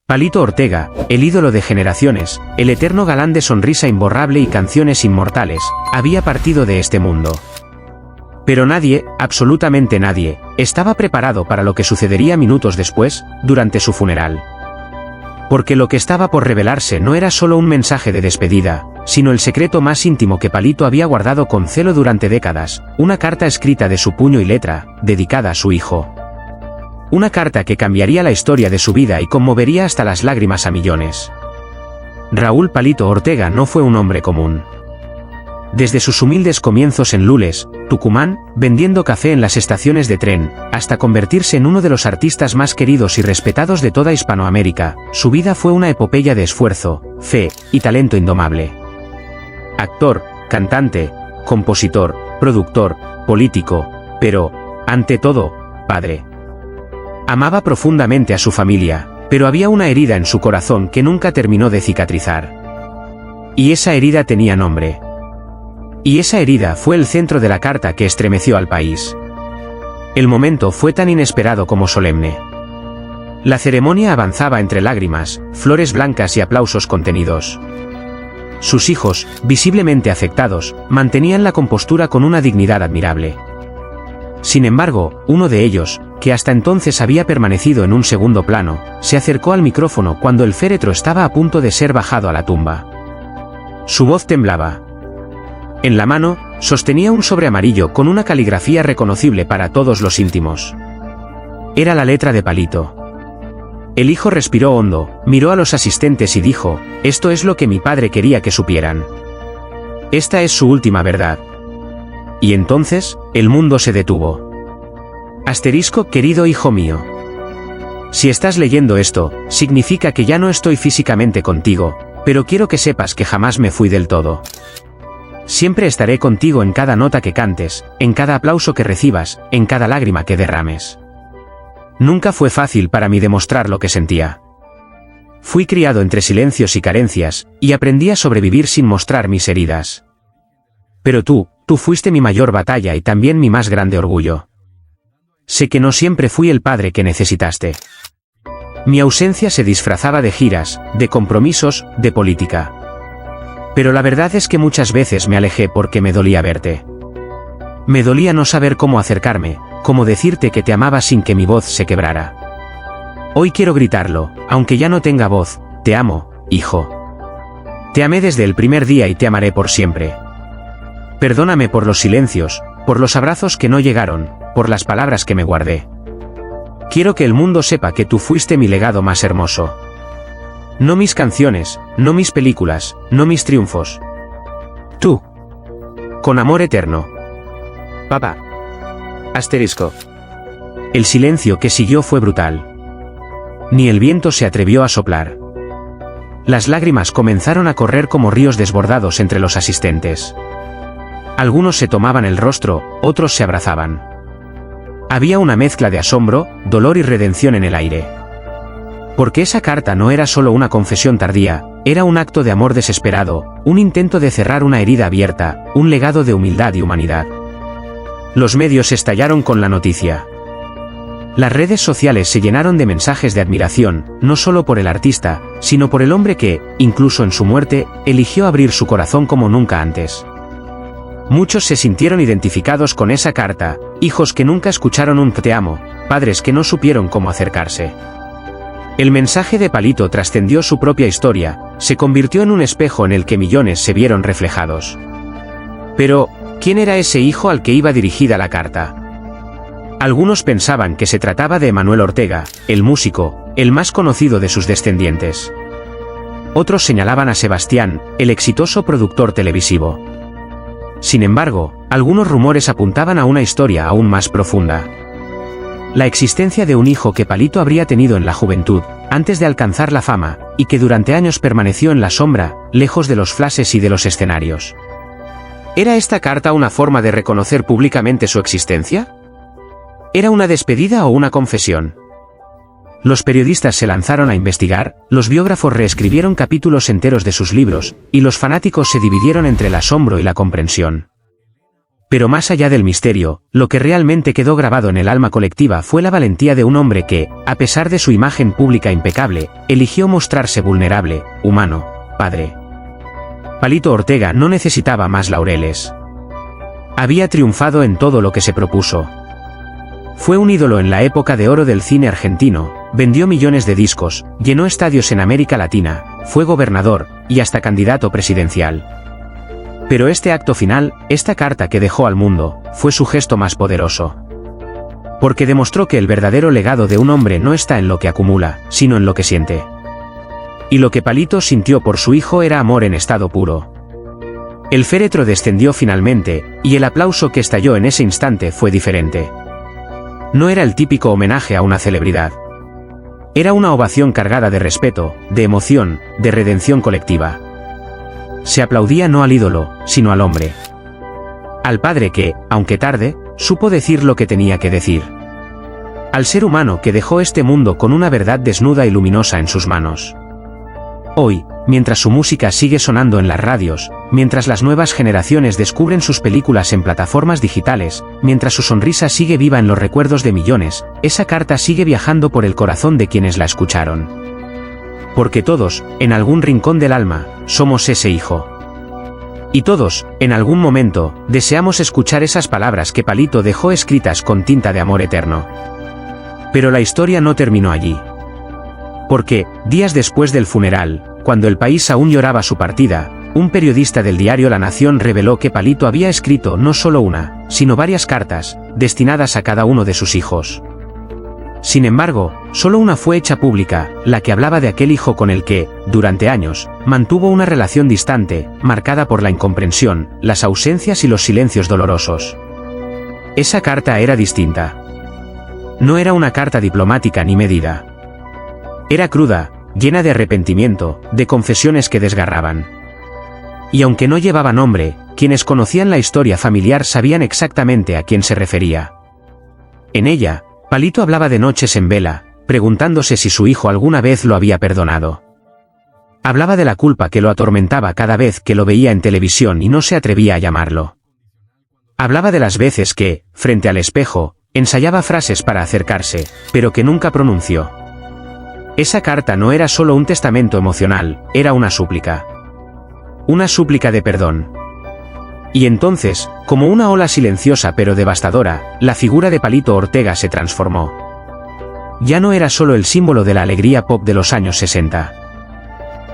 Palito Ortega, el ídolo de generaciones, el eterno galán de sonrisa imborrable y canciones inmortales, había partido de este mundo. Pero nadie, absolutamente nadie, estaba preparado para lo que sucedería minutos después, durante su funeral. Porque lo que estaba por revelarse no era solo un mensaje de despedida, sino el secreto más íntimo que Palito había guardado con celo durante décadas, una carta escrita de su puño y letra, dedicada a su hijo. Una carta que cambiaría la historia de su vida y conmovería hasta las lágrimas a millones. Raúl Palito Ortega no fue un hombre común. Desde sus humildes comienzos en Lules, Tucumán, vendiendo café en las estaciones de tren, hasta convertirse en uno de los artistas más queridos y respetados de toda Hispanoamérica, su vida fue una epopeya de esfuerzo, fe y talento indomable. Actor, cantante, compositor, productor, político, pero, ante todo, padre. Amaba profundamente a su familia, pero había una herida en su corazón que nunca terminó de cicatrizar. Y esa herida tenía nombre. Y esa herida fue el centro de la carta que estremeció al país. El momento fue tan inesperado como solemne. La ceremonia avanzaba entre lágrimas, flores blancas y aplausos contenidos. Sus hijos, visiblemente afectados, mantenían la compostura con una dignidad admirable. Sin embargo, uno de ellos, que hasta entonces había permanecido en un segundo plano, se acercó al micrófono cuando el féretro estaba a punto de ser bajado a la tumba. Su voz temblaba. En la mano, sostenía un sobre amarillo con una caligrafía reconocible para todos los íntimos. Era la letra de Palito. El hijo respiró hondo, miró a los asistentes y dijo: «Esto es lo que mi padre quería que supieran. Esta es su última verdad». Y entonces, el mundo se detuvo. Asterisco, querido hijo mío. Si estás leyendo esto, significa que ya no estoy físicamente contigo, pero quiero que sepas que jamás me fui del todo. Siempre estaré contigo en cada nota que cantes, en cada aplauso que recibas, en cada lágrima que derrames. Nunca fue fácil para mí demostrar lo que sentía. Fui criado entre silencios y carencias, y aprendí a sobrevivir sin mostrar mis heridas. Pero tú fuiste mi mayor batalla y también mi más grande orgullo. Sé que no siempre fui el padre que necesitaste. Mi ausencia se disfrazaba de giras, de compromisos, de política. Pero la verdad es que muchas veces me alejé porque me dolía verte. Me dolía no saber cómo acercarme, cómo decirte que te amaba sin que mi voz se quebrara. Hoy quiero gritarlo, aunque ya no tenga voz: te amo, hijo. Te amé desde el primer día y te amaré por siempre. Perdóname por los silencios, por los abrazos que no llegaron, por las palabras que me guardé. Quiero que el mundo sepa que tú fuiste mi legado más hermoso. No mis canciones, no mis películas, no mis triunfos. Tú. Con amor eterno. Papá. Asterisco. El silencio que siguió fue brutal. Ni el viento se atrevió a soplar. Las lágrimas comenzaron a correr como ríos desbordados entre los asistentes. Algunos se tomaban el rostro, otros se abrazaban. Había una mezcla de asombro, dolor y redención en el aire. Porque esa carta no era solo una confesión tardía, era un acto de amor desesperado, un intento de cerrar una herida abierta, un legado de humildad y humanidad. Los medios estallaron con la noticia. Las redes sociales se llenaron de mensajes de admiración, no solo por el artista, sino por el hombre que, incluso en su muerte, eligió abrir su corazón como nunca antes. Muchos se sintieron identificados con esa carta: hijos que nunca escucharon un te amo, padres que no supieron cómo acercarse. El mensaje de Palito trascendió su propia historia, se convirtió en un espejo en el que millones se vieron reflejados. Pero, ¿quién era ese hijo al que iba dirigida la carta? Algunos pensaban que se trataba de Emanuel Ortega, el músico, el más conocido de sus descendientes. Otros señalaban a Sebastián, el exitoso productor televisivo. Sin embargo, algunos rumores apuntaban a una historia aún más profunda. La existencia de un hijo que Palito habría tenido en la juventud, antes de alcanzar la fama, y que durante años permaneció en la sombra, lejos de los flashes y de los escenarios. ¿Era esta carta una forma de reconocer públicamente su existencia? ¿Era una despedida o una confesión? Los periodistas se lanzaron a investigar, los biógrafos reescribieron capítulos enteros de sus libros, y los fanáticos se dividieron entre el asombro y la comprensión. Pero más allá del misterio, lo que realmente quedó grabado en el alma colectiva fue la valentía de un hombre que, a pesar de su imagen pública impecable, eligió mostrarse vulnerable, humano, padre. Palito Ortega no necesitaba más laureles. Había triunfado en todo lo que se propuso. Fue un ídolo en la época de oro del cine argentino, vendió millones de discos, llenó estadios en América Latina, fue gobernador, y hasta candidato presidencial. Pero este acto final, esta carta que dejó al mundo, fue su gesto más poderoso. Porque demostró que el verdadero legado de un hombre no está en lo que acumula, sino en lo que siente. Y lo que Palito sintió por su hijo era amor en estado puro. El féretro descendió finalmente, y el aplauso que estalló en ese instante fue diferente. No era el típico homenaje a una celebridad. Era una ovación cargada de respeto, de emoción, de redención colectiva. Se aplaudía no al ídolo, sino al hombre. Al padre que, aunque tarde, supo decir lo que tenía que decir. Al ser humano que dejó este mundo con una verdad desnuda y luminosa en sus manos. Hoy, mientras su música sigue sonando en las radios, mientras las nuevas generaciones descubren sus películas en plataformas digitales, mientras su sonrisa sigue viva en los recuerdos de millones, esa carta sigue viajando por el corazón de quienes la escucharon. Porque todos, en algún rincón del alma, somos ese hijo. Y todos, en algún momento, deseamos escuchar esas palabras que Palito dejó escritas con tinta de amor eterno. Pero la historia no terminó allí. Porque, días después del funeral, cuando el país aún lloraba su partida, un periodista del diario La Nación reveló que Palito había escrito no solo una, sino varias cartas, destinadas a cada uno de sus hijos. Sin embargo, solo una fue hecha pública, la que hablaba de aquel hijo con el que, durante años, mantuvo una relación distante, marcada por la incomprensión, las ausencias y los silencios dolorosos. Esa carta era distinta. No era una carta diplomática ni medida. Era cruda, llena de arrepentimiento, de confesiones que desgarraban. Y aunque no llevaba nombre, quienes conocían la historia familiar sabían exactamente a quién se refería. En ella, Palito hablaba de noches en vela, preguntándose si su hijo alguna vez lo había perdonado. Hablaba de la culpa que lo atormentaba cada vez que lo veía en televisión y no se atrevía a llamarlo. Hablaba de las veces que, frente al espejo, ensayaba frases para acercarse, pero que nunca pronunció. Esa carta no era solo un testamento emocional, era una súplica. Una súplica de perdón. Y entonces, como una ola silenciosa pero devastadora, la figura de Palito Ortega se transformó. Ya no era solo el símbolo de la alegría pop de los años 60.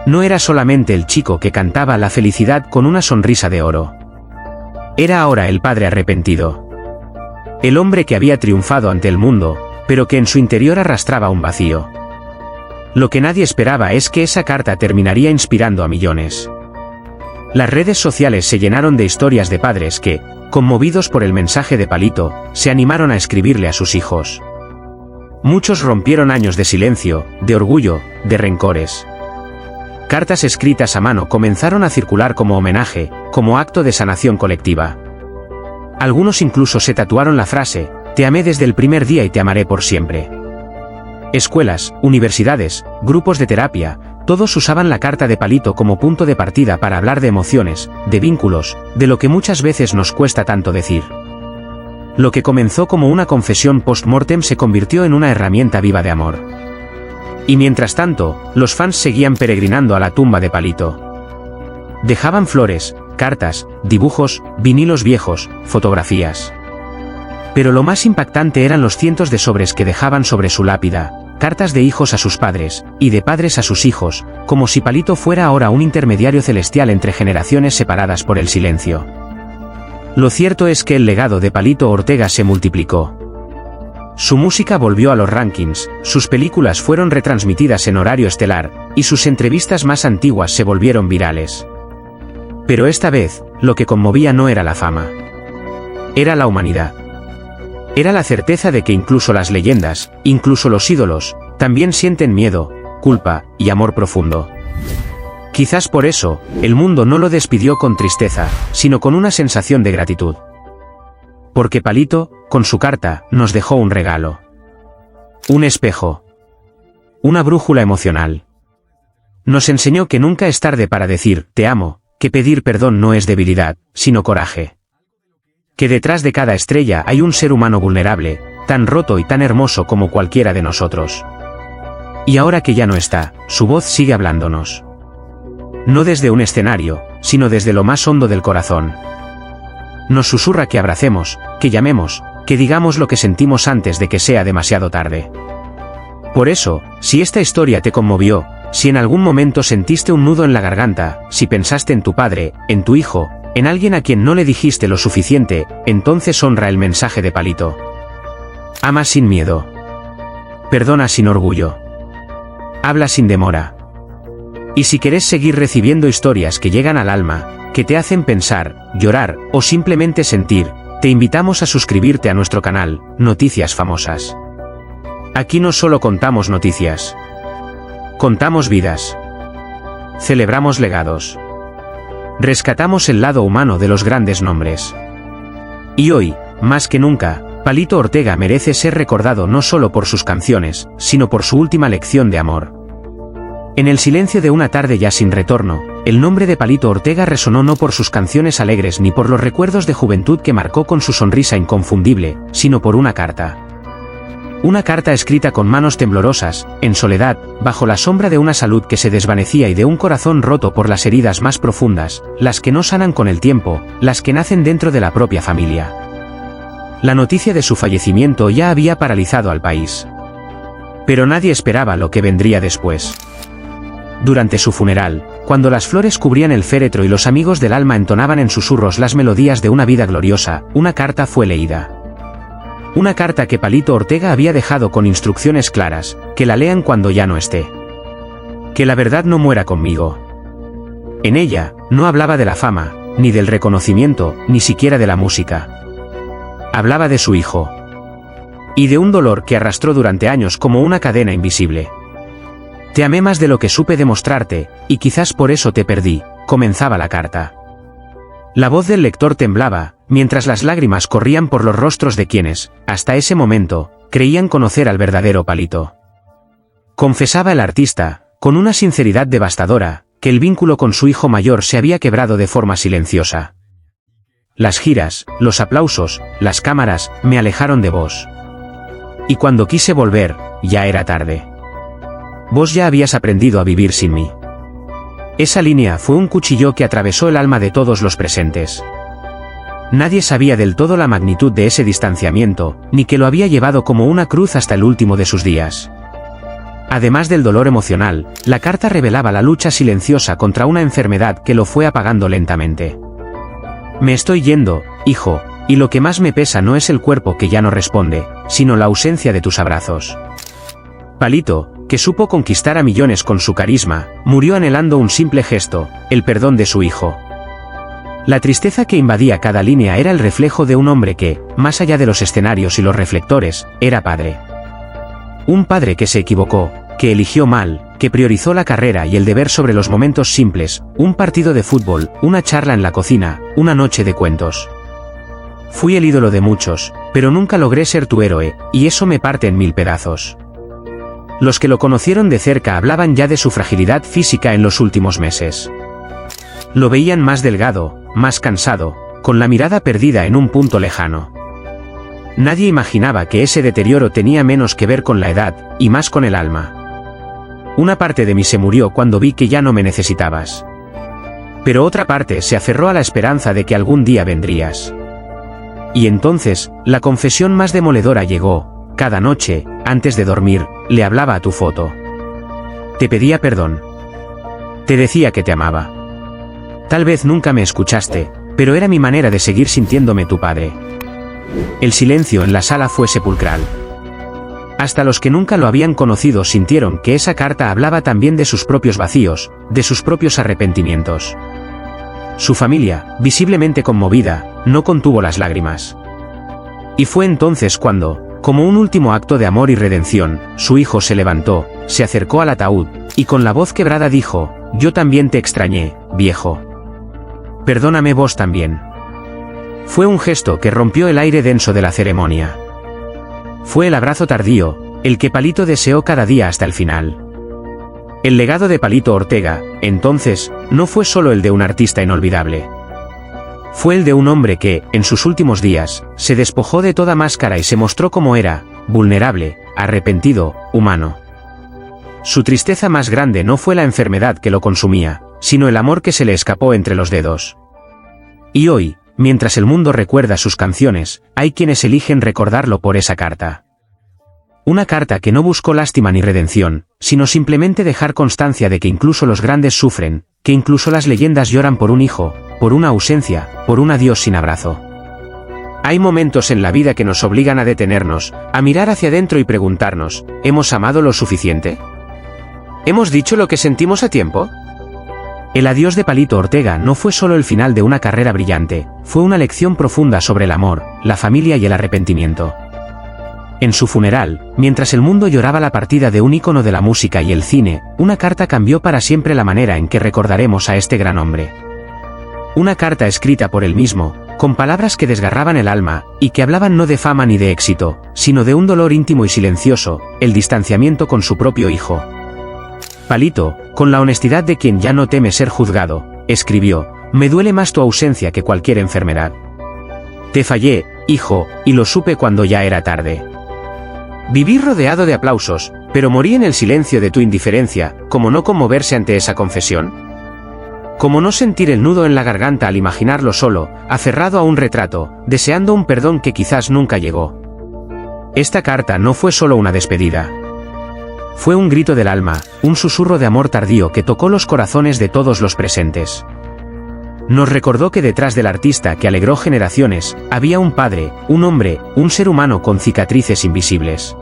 No era solamente el chico que cantaba la felicidad con una sonrisa de oro. Era ahora el padre arrepentido. El hombre que había triunfado ante el mundo, pero que en su interior arrastraba un vacío. Lo que nadie esperaba es que esa carta terminaría inspirando a millones. Las redes sociales se llenaron de historias de padres que, conmovidos por el mensaje de Palito, se animaron a escribirle a sus hijos. Muchos rompieron años de silencio, de orgullo, de rencores. Cartas escritas a mano comenzaron a circular como homenaje, como acto de sanación colectiva. Algunos incluso se tatuaron la frase, "Te amé desde el primer día y te amaré por siempre". Escuelas, universidades, grupos de terapia, todos usaban la carta de Palito como punto de partida para hablar de emociones, de vínculos, de lo que muchas veces nos cuesta tanto decir. Lo que comenzó como una confesión post-mortem se convirtió en una herramienta viva de amor. Y mientras tanto, los fans seguían peregrinando a la tumba de Palito. Dejaban flores, cartas, dibujos, vinilos viejos, fotografías. Pero lo más impactante eran los cientos de sobres que dejaban sobre su lápida, cartas de hijos a sus padres, y de padres a sus hijos, como si Palito fuera ahora un intermediario celestial entre generaciones separadas por el silencio. Lo cierto es que el legado de Palito Ortega se multiplicó. Su música volvió a los rankings, sus películas fueron retransmitidas en horario estelar, y sus entrevistas más antiguas se volvieron virales. Pero esta vez, lo que conmovía no era la fama. Era la humanidad. Era la certeza de que incluso las leyendas, incluso los ídolos, también sienten miedo, culpa y amor profundo. Quizás por eso, el mundo no lo despidió con tristeza, sino con una sensación de gratitud. Porque Palito, con su carta, nos dejó un regalo. Un espejo. Una brújula emocional. Nos enseñó que nunca es tarde para decir, te amo, que pedir perdón no es debilidad, sino coraje. que detrás de cada estrella hay un ser humano vulnerable, tan roto y tan hermoso como cualquiera de nosotros. Y ahora que ya no está, su voz sigue hablándonos. No desde un escenario, sino desde lo más hondo del corazón. Nos susurra que abracemos, que llamemos, que digamos lo que sentimos antes de que sea demasiado tarde. Por eso, si esta historia te conmovió, si en algún momento sentiste un nudo en la garganta, si pensaste en tu padre, en tu hijo, en alguien a quien no le dijiste lo suficiente, entonces honra el mensaje de Palito. Ama sin miedo. Perdona sin orgullo. Habla sin demora. Y si querés seguir recibiendo historias que llegan al alma, que te hacen pensar, llorar o simplemente sentir, te invitamos a suscribirte a nuestro canal, Noticias Famosas. Aquí no solo contamos noticias. Contamos vidas. Celebramos legados. Rescatamos el lado humano de los grandes nombres. Y hoy, más que nunca, Palito Ortega merece ser recordado no solo por sus canciones, sino por su última lección de amor. En el silencio de una tarde ya sin retorno, el nombre de Palito Ortega resonó no por sus canciones alegres ni por los recuerdos de juventud que marcó con su sonrisa inconfundible, sino por una carta. Una carta escrita con manos temblorosas, en soledad, bajo la sombra de una salud que se desvanecía y de un corazón roto por las heridas más profundas, las que no sanan con el tiempo, las que nacen dentro de la propia familia. La noticia de su fallecimiento ya había paralizado al país. Pero nadie esperaba lo que vendría después. Durante su funeral, cuando las flores cubrían el féretro y los amigos del alma entonaban en susurros las melodías de una vida gloriosa, una carta fue leída. Una carta que Palito Ortega había dejado con instrucciones claras, que la lean cuando ya no esté. Que la verdad no muera conmigo. En ella, no hablaba de la fama, ni del reconocimiento, ni siquiera de la música. Hablaba de su hijo. Y de un dolor que arrastró durante años como una cadena invisible. Te amé más de lo que supe demostrarte, y quizás por eso te perdí, comenzaba la carta. La voz del lector temblaba, mientras las lágrimas corrían por los rostros de quienes, hasta ese momento, creían conocer al verdadero Palito. Confesaba el artista, con una sinceridad devastadora, que el vínculo con su hijo mayor se había quebrado de forma silenciosa. Las giras, los aplausos, las cámaras, me alejaron de vos. Y cuando quise volver, ya era tarde. Vos ya habías aprendido a vivir sin mí. Esa línea fue un cuchillo que atravesó el alma de todos los presentes. Nadie sabía del todo la magnitud de ese distanciamiento, ni que lo había llevado como una cruz hasta el último de sus días. Además del dolor emocional, la carta revelaba la lucha silenciosa contra una enfermedad que lo fue apagando lentamente. Me estoy yendo, hijo, y lo que más me pesa no es el cuerpo que ya no responde, sino la ausencia de tus abrazos. Palito, que supo conquistar a millones con su carisma, murió anhelando un simple gesto, el perdón de su hijo. La tristeza que invadía cada línea era el reflejo de un hombre que, más allá de los escenarios y los reflectores, era padre. Un padre que se equivocó, que eligió mal, que priorizó la carrera y el deber sobre los momentos simples, un partido de fútbol, una charla en la cocina, una noche de cuentos. Fui el ídolo de muchos, pero nunca logré ser tu héroe, y eso me parte en mil pedazos. Los que lo conocieron de cerca hablaban ya de su fragilidad física en los últimos meses. Lo veían más delgado, más cansado, con la mirada perdida en un punto lejano. Nadie imaginaba que ese deterioro tenía menos que ver con la edad, y más con el alma. Una parte de mí se murió cuando vi que ya no me necesitabas. Pero otra parte se aferró a la esperanza de que algún día vendrías. Y entonces, la confesión más demoledora llegó. Cada noche, antes de dormir, le hablaba a tu foto. Te pedía perdón. Te decía que te amaba. Tal vez nunca me escuchaste, pero era mi manera de seguir sintiéndome tu padre. El silencio en la sala fue sepulcral. Hasta los que nunca lo habían conocido sintieron que esa carta hablaba también de sus propios vacíos, de sus propios arrepentimientos. Su familia, visiblemente conmovida, no contuvo las lágrimas. Y fue entonces cuando, como un último acto de amor y redención, su hijo se levantó, se acercó al ataúd, y con la voz quebrada dijo, yo también te extrañé, viejo. Perdóname vos también. Fue un gesto que rompió el aire denso de la ceremonia. Fue el abrazo tardío, el que Palito deseó cada día hasta el final. El legado de Palito Ortega, entonces, no fue solo el de un artista inolvidable. fue el de un hombre que, en sus últimos días, se despojó de toda máscara y se mostró como era, vulnerable, arrepentido, humano. Su tristeza más grande no fue la enfermedad que lo consumía, sino el amor que se le escapó entre los dedos. Y hoy, mientras el mundo recuerda sus canciones, hay quienes eligen recordarlo por esa carta. Una carta que no buscó lástima ni redención, sino simplemente dejar constancia de que incluso los grandes sufren, que incluso las leyendas lloran por un hijo, por una ausencia, por un adiós sin abrazo. Hay momentos en la vida que nos obligan a detenernos, a mirar hacia adentro y preguntarnos, ¿hemos amado lo suficiente? ¿Hemos dicho lo que sentimos a tiempo? El adiós de Palito Ortega no fue solo el final de una carrera brillante, fue una lección profunda sobre el amor, la familia y el arrepentimiento. En su funeral, mientras el mundo lloraba la partida de un ícono de la música y el cine, una carta cambió para siempre la manera en que recordaremos a este gran hombre. Una carta escrita por él mismo, con palabras que desgarraban el alma, y que hablaban no de fama ni de éxito, sino de un dolor íntimo y silencioso, el distanciamiento con su propio hijo. Palito, con la honestidad de quien ya no teme ser juzgado, escribió: «Me duele más tu ausencia que cualquier enfermedad. Te fallé, hijo, y lo supe cuando ya era tarde. Viví rodeado de aplausos, pero morí en el silencio de tu indiferencia, ¿cómo no conmoverse ante esa confesión? ¿Cómo no sentir el nudo en la garganta al imaginarlo solo, aferrado a un retrato, deseando un perdón que quizás nunca llegó?» Esta carta no fue solo una despedida. Fue un grito del alma, un susurro de amor tardío que tocó los corazones de todos los presentes. Nos recordó que detrás del artista que alegró generaciones, había un padre, un hombre, un ser humano con cicatrices invisibles.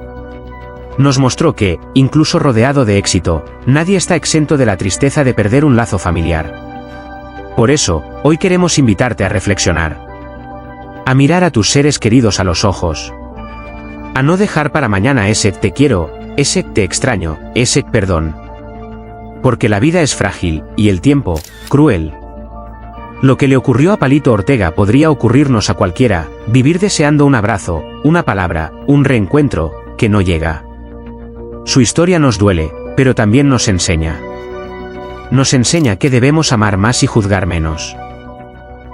Nos mostró que, incluso rodeado de éxito, nadie está exento de la tristeza de perder un lazo familiar. Por eso, hoy queremos invitarte a reflexionar. A mirar a tus seres queridos a los ojos. A no dejar para mañana ese te quiero, ese te extraño, ese perdón. Porque la vida es frágil, y el tiempo, cruel. Lo que le ocurrió a Palito Ortega podría ocurrirnos a cualquiera, vivir deseando un abrazo, una palabra, un reencuentro, que no llega. Su historia nos duele, pero también nos enseña. Nos enseña que debemos amar más y juzgar menos.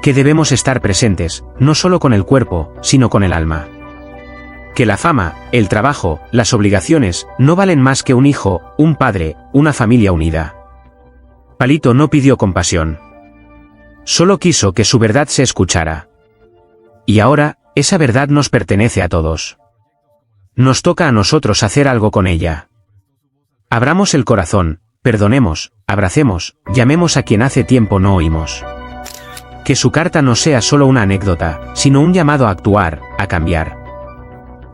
Que debemos estar presentes, no solo con el cuerpo, sino con el alma. Que la fama, el trabajo, las obligaciones, no valen más que un hijo, un padre, una familia unida. Palito no pidió compasión. Solo quiso que su verdad se escuchara. Y ahora, esa verdad nos pertenece a todos. Nos toca a nosotros hacer algo con ella. Abramos el corazón, perdonemos, abracemos, llamemos a quien hace tiempo no oímos. Que su carta no sea solo una anécdota, sino un llamado a actuar, a cambiar.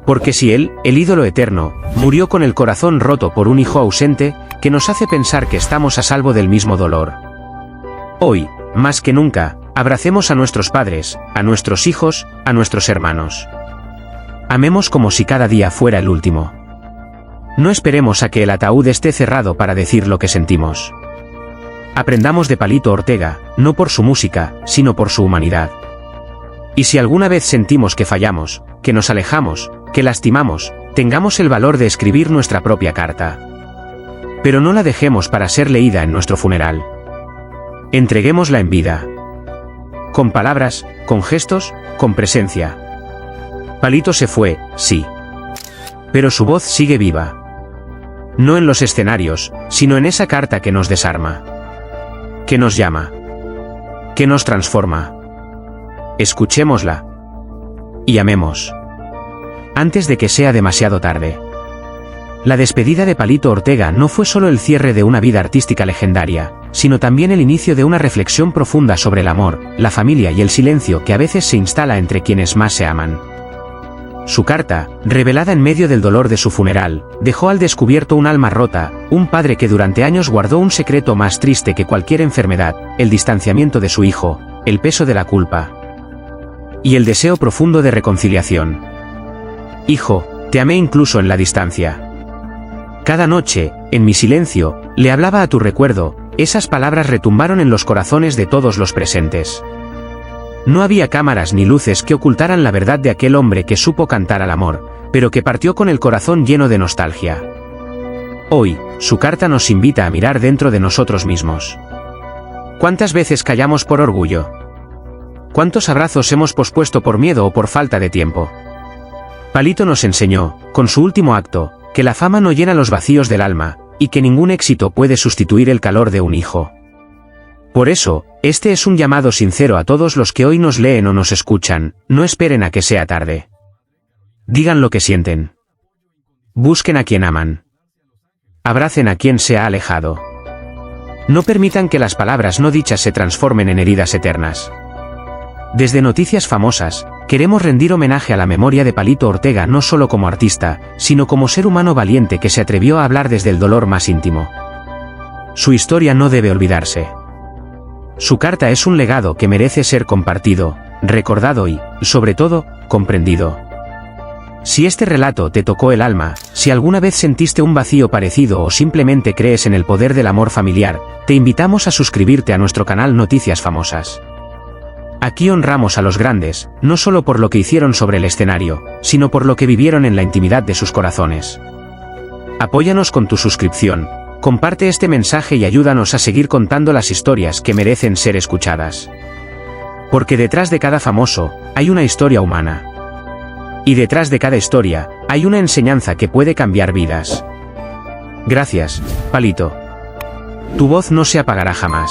Porque si él, el ídolo eterno, murió con el corazón roto por un hijo ausente, que nos hace pensar que estamos a salvo del mismo dolor. Hoy, más que nunca, abracemos a nuestros padres, a nuestros hijos, a nuestros hermanos. Amemos como si cada día fuera el último. No esperemos a que el ataúd esté cerrado para decir lo que sentimos. Aprendamos de Palito Ortega, no por su música, sino por su humanidad. Y si alguna vez sentimos que fallamos, que nos alejamos, que lastimamos, tengamos el valor de escribir nuestra propia carta. Pero no la dejemos para ser leída en nuestro funeral. Entreguémosla en vida. Con palabras, con gestos, con presencia. Palito se fue, sí. Pero su voz sigue viva. No en los escenarios, sino en esa carta que nos desarma. Que nos llama. Que nos transforma. Escuchémosla. Y amemos. Antes de que sea demasiado tarde. La despedida de Palito Ortega no fue solo el cierre de una vida artística legendaria, sino también el inicio de una reflexión profunda sobre el amor, la familia y el silencio que a veces se instala entre quienes más se aman. Su carta, revelada en medio del dolor de su funeral, dejó al descubierto un alma rota, un padre que durante años guardó un secreto más triste que cualquier enfermedad, el distanciamiento de su hijo, el peso de la culpa y el deseo profundo de reconciliación. Hijo, te amé incluso en la distancia. Cada noche, en mi silencio, le hablaba a tu recuerdo, esas palabras retumbaron en los corazones de todos los presentes. No había cámaras ni luces que ocultaran la verdad de aquel hombre que supo cantar al amor, pero que partió con el corazón lleno de nostalgia. Hoy, su carta nos invita a mirar dentro de nosotros mismos. ¿Cuántas veces callamos por orgullo? ¿Cuántos abrazos hemos pospuesto por miedo o por falta de tiempo? Palito nos enseñó, con su último acto, que la fama no llena los vacíos del alma, y que ningún éxito puede sustituir el calor de un hijo. Por eso, este es un llamado sincero a todos los que hoy nos leen o nos escuchan: no esperen a que sea tarde. Digan lo que sienten. Busquen a quien aman. Abracen a quien se ha alejado. No permitan que las palabras no dichas se transformen en heridas eternas. Desde Noticias Famosas, queremos rendir homenaje a la memoria de Palito Ortega no solo como artista, sino como ser humano valiente que se atrevió a hablar desde el dolor más íntimo. Su historia no debe olvidarse. Su carta es un legado que merece ser compartido, recordado y, sobre todo, comprendido. Si este relato te tocó el alma, si alguna vez sentiste un vacío parecido o simplemente crees en el poder del amor familiar, te invitamos a suscribirte a nuestro canal Noticias Famosas. Aquí honramos a los grandes, no solo por lo que hicieron sobre el escenario, sino por lo que vivieron en la intimidad de sus corazones. Apóyanos con tu suscripción, comparte este mensaje y ayúdanos a seguir contando las historias que merecen ser escuchadas. Porque detrás de cada famoso, hay una historia humana. Y detrás de cada historia, hay una enseñanza que puede cambiar vidas. Gracias, Palito. Tu voz no se apagará jamás.